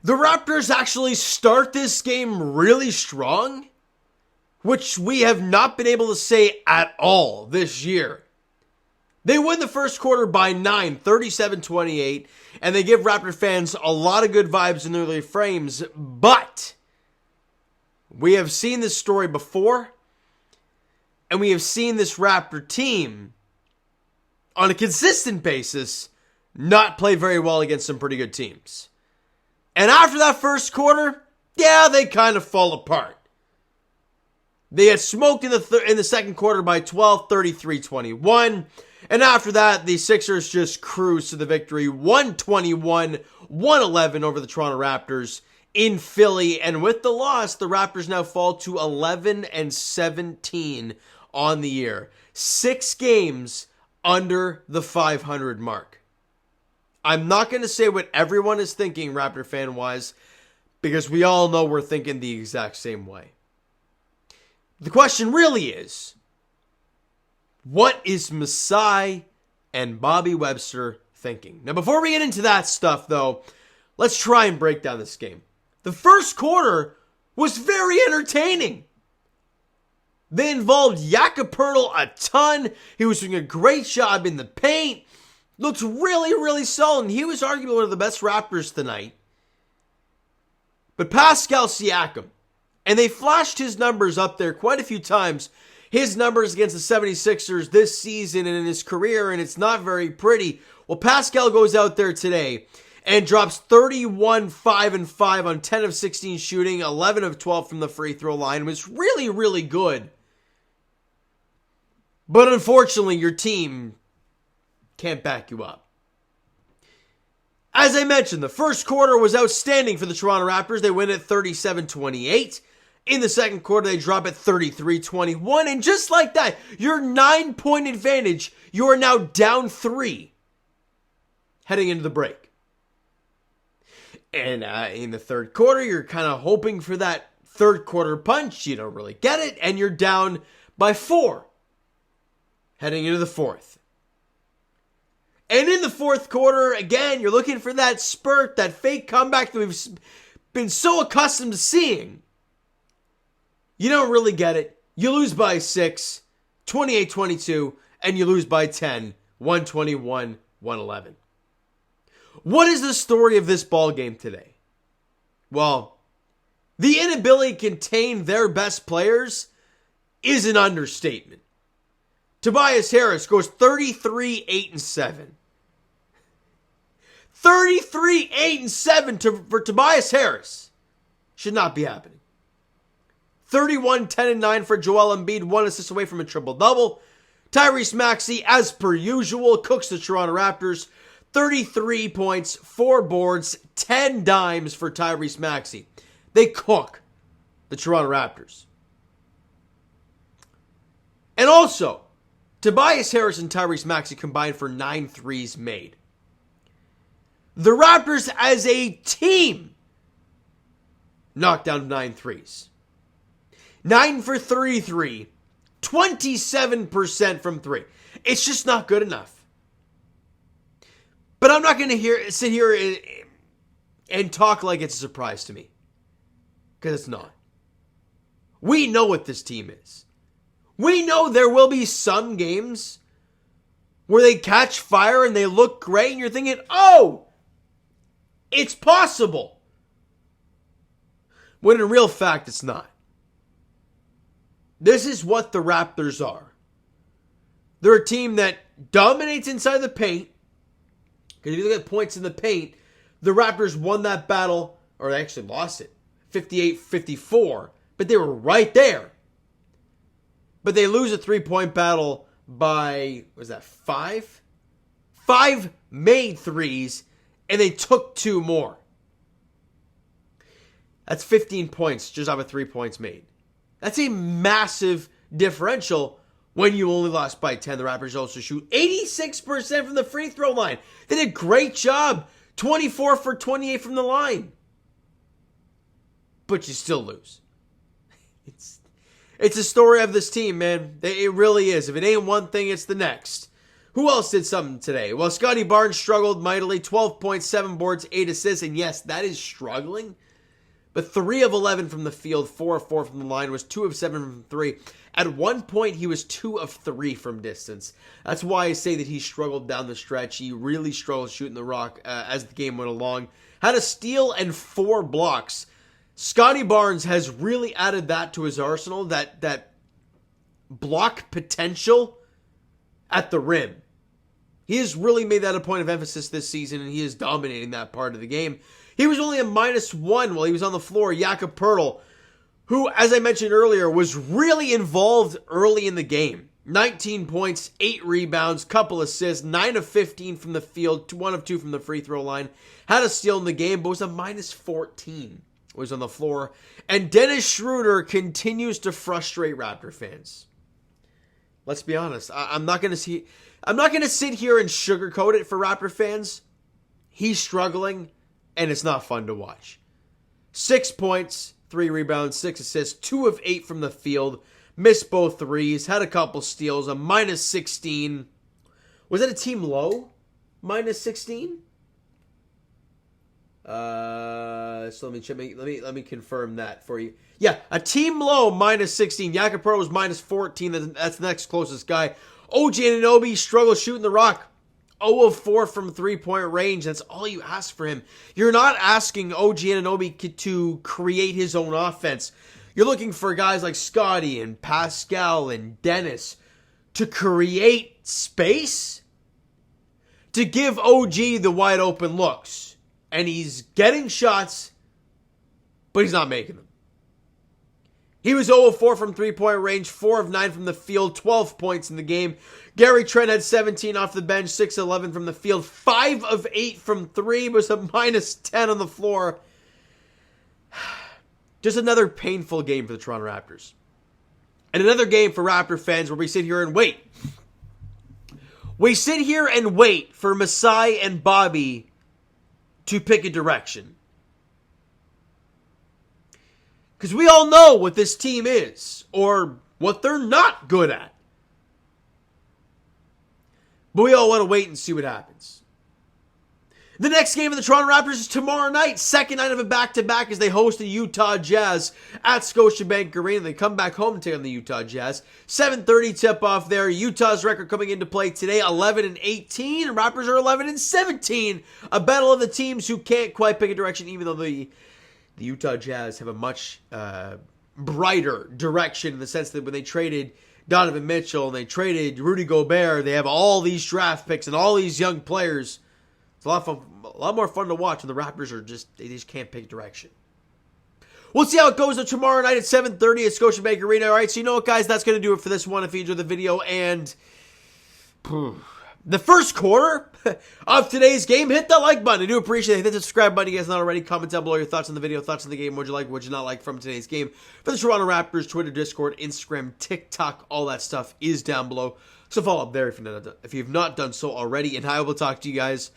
The Raptors actually start this game really strong, which we have not been able to say at all this year. They win the first quarter by 9, 37-28, and they give Raptor fans a lot of good vibes in their early frames, but we have seen this story before, and we have seen this Raptor team on a consistent basis not play very well against some pretty good teams. And after that first quarter, yeah, they kind of fall apart. They had smoked in the second quarter by 12, 33-21. And after that, the Sixers just cruised to the victory, 121-111 over the Toronto Raptors in Philly. And with the loss, the Raptors now fall to 11-17 on the year. 6 games under the 500 mark. I'm not going to say what everyone is thinking, Raptor fan-wise, because we all know we're thinking the exact same way. The question really is, what is Masai and Bobby Webster thinking? Now, before we get into that stuff, though, let's try and break down this game. The first quarter was very entertaining. They involved Jakob Poeltl a ton. He was doing a great job in the paint. Looked really, really solid. And he was arguably one of the best Raptors tonight. But Pascal Siakam, and they flashed his numbers up there quite a few times. His numbers against the 76ers this season and in his career, and it's not very pretty. Well, Pascal goes out there today and drops 31, 5, and 5 on 10 of 16 shooting, 11 of 12 from the free throw line. It was really, really good. But unfortunately, your team can't back you up. As I mentioned, the first quarter was outstanding for the Toronto Raptors. They win at 37-28. In the second quarter, they drop at 33-21. And just like that, your 9-point advantage, you are now down 3 heading into the break. And in the third quarter, you're kind of hoping for that third quarter punch. You don't really get it. And you're down by 4 heading into the fourth. And in the fourth quarter, again, you're looking for that spurt, that fake comeback that we've been so accustomed to seeing. You don't really get it. You lose by 6, 28-22, and you lose by 10, 121-111. What is the story of this ball game today? Well, the inability to contain their best players is an understatement. Tobias Harris goes 33-8-7. 33-8-7 for Tobias Harris. Should not be happening. 31-10-9 for Joel Embiid, 1 assist away from a triple-double. Tyrese Maxey, as per usual, cooks the Toronto Raptors. 33 points, 4 boards, 10 dimes for Tyrese Maxey. They cook the Toronto Raptors. And also, Tobias Harris and Tyrese Maxey combined for 9 threes made. The Raptors as a team knocked down 9 threes. 9 for 33, 27% from 3. It's just not good enough. But I'm not going to sit here and talk like it's a surprise to me. Because it's not. We know what this team is. We know there will be some games where they catch fire and they look great and you're thinking, oh, it's possible. When in real fact, it's not. This is what the Raptors are. They're a team that dominates inside the paint. Because if you look at points in the paint, the Raptors won that battle, or they actually lost it, 58-54. But they were right there. But they lose a 3-point battle by, was that 5? 5 made threes, and they took 2 more. That's 15 points just off of 3 points made. That's a massive differential when you only lost by 10. The Raptors also shoot 86% from the free throw line. They did a great job. 24 for 28 from the line. But you still lose. It's a story of this team, man. It really is. If it ain't one thing, it's the next. Who else did something today? Well, Scotty Barnes struggled mightily. 12.7 boards, 8 assists. And yes, that is struggling. But 3 of 11 from the field, 4 of 4 from the line, was 2 of 7 from 3. At one point, he was 2 of 3 from distance. That's why I say that he struggled down the stretch. He really struggled shooting the rock as the game went along. Had a steal and 4 blocks. Scotty Barnes has really added that to his arsenal, that block potential at the rim. He has really made that a point of emphasis this season, and he is dominating that part of the game. He was only a -1 while he was on the floor. Jakob Poeltl, who, as I mentioned earlier, was really involved early in the game. 19 points, 8 rebounds, couple assists, 9 of 15 from the field, 1 of 2 from the free throw line. Had a steal in the game, but was a -14. Was on the floor. And Dennis Schroeder continues to frustrate Raptor fans. Let's be honest. I'm not going to sit here and sugarcoat it for Raptor fans. He's struggling, and it's not fun to watch. 6 points, 3 rebounds, 6 assists, 2 of 8 from the field. Missed both threes, had a couple steals, a -16. Was that a team low? -16? So let me check. Let me confirm that for you. Yeah, a team low -16. Jakob Poeltl was -14. That's the next closest guy. OG Anunoby struggles shooting the rock. 0 of 4 from 3-point range. That's all you ask for him. You're not asking OG Anunoby to create his own offense. You're looking for guys like Scotty and Pascal and Dennis to create space, to give OG the wide open looks. And he's getting shots, but he's not making them. He was 0 of 4 from 3-point range, 4 of 9 from the field, 12 points in the game. Gary Trent had 17 off the bench, 6 of 11 from the field, 5 of 8 from 3, was a -10 on the floor. Just another painful game for the Toronto Raptors. And another game for Raptor fans where we sit here and wait. We sit here and wait for Masai and Bobby to pick a direction. Because we all know what this team is, or what they're not good at. But we all want to wait and see what happens. The next game of the Toronto Raptors is tomorrow night. Second night of a back-to-back as they host the Utah Jazz at Scotiabank Arena. They come back home to take on the Utah Jazz. 7:30 tip-off there. Utah's record coming into play today, 11-18. Raptors are 11-17. A battle of the teams who can't quite pick a direction, even though the Utah Jazz have a much brighter direction in the sense that when they traded Donovan Mitchell and they traded Rudy Gobert, they have all these draft picks and all these young players. It's a lot more fun to watch when the Raptors are they just can't pick direction. We'll see how it goes tomorrow night at 7:30 at Scotiabank Arena. All right, so you know what, guys? That's going to do it for this one. If you enjoyed the video and the first quarter of today's game, hit that like button. I do appreciate it. Hit the subscribe button if you guys not already. Comment down below your thoughts on the video, thoughts on the game. What'd you like, what'd you not like from today's game? For the Toronto Raptors, Twitter, Discord, Instagram, TikTok, all that stuff is down below. So follow up there if you've not done so already. And I will talk to you guys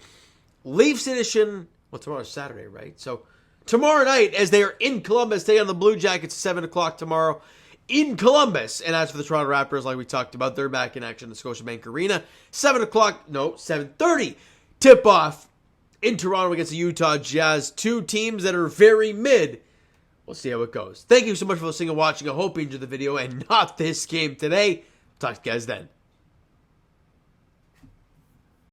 Leafs edition. Well, tomorrow's Saturday, right? So tomorrow night, as they are in Columbus, they on the Blue Jackets, 7 o'clock tomorrow in Columbus. And as for the Toronto Raptors, like we talked about, they're back in action at Scotiabank Arena. 7:30 tip-off in Toronto against the Utah Jazz. Two teams that are very mid. We'll see how it goes. Thank you so much for listening and watching. I hope you enjoyed the video and not this game today. Talk to you guys then.